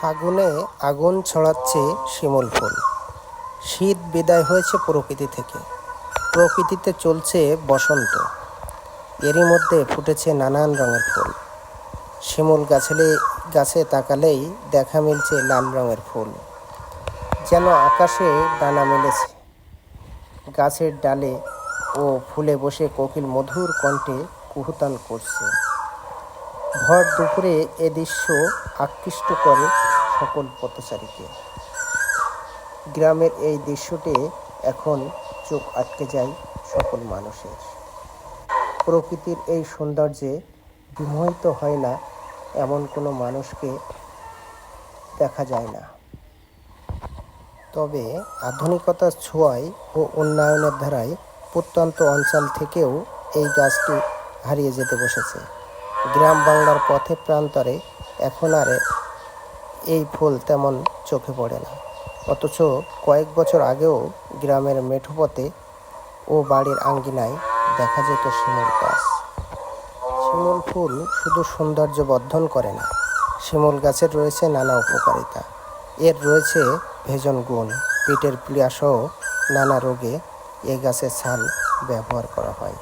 ফাগুনে আগুন ছড়াচ্ছে শিমুল ফুল। শীত বিদায় হয়েছে প্রকৃতি থেকে। প্রকৃতিতে চলছে বসন্ত। এরই মধ্যে ফুটেছে নানান রঙের ফুল। শিমুল গাছে তাকালেই দেখা মিলছে লাল রঙের ফুল, যেন আকাশে ডানা মেলেছে। গাছের ডালে ও ফুলে বসে কোকিল মধুর কণ্ঠে কুহুতান করছে। ভর দুপুরে এ দৃশ্য আকৃষ্ট করে সকল পথচারীকে। গ্রামের এই দৃশ্যটি এখন চোখ আটকে যায় সকল মানুষের। প্রকৃতির এই সৌন্দর্যে বিমোহিত হয় না এমন কোনো মানুষকে দেখা যায় না। তবে আধুনিকতার ছোঁয়ায় ও উন্নয়নের ধারায় প্রত্যন্ত অঞ্চল থেকেও এই গাছটি হারিয়ে যেতে বসেছে। গ্রাম বাংলার পথে প্রান্তরে এখন আর এই ফুল তেমন চোখে পড়ে না। অথচ কয়েক বছর আগেও গ্রামের মেঠোপথে ও বাড়ির আঙ্গিনায় দেখা যেত শিমুল গাছ। শিমুল ফুল শুধু সৌন্দর্য বর্ধন করে না, শিমুল গাছের রয়েছে নানা উপকারিতা। এর রয়েছে ভেষজ গুণ। পেটের পীড়াসহ নানা রোগে এ গাছের ছাল ব্যবহার করা হয়।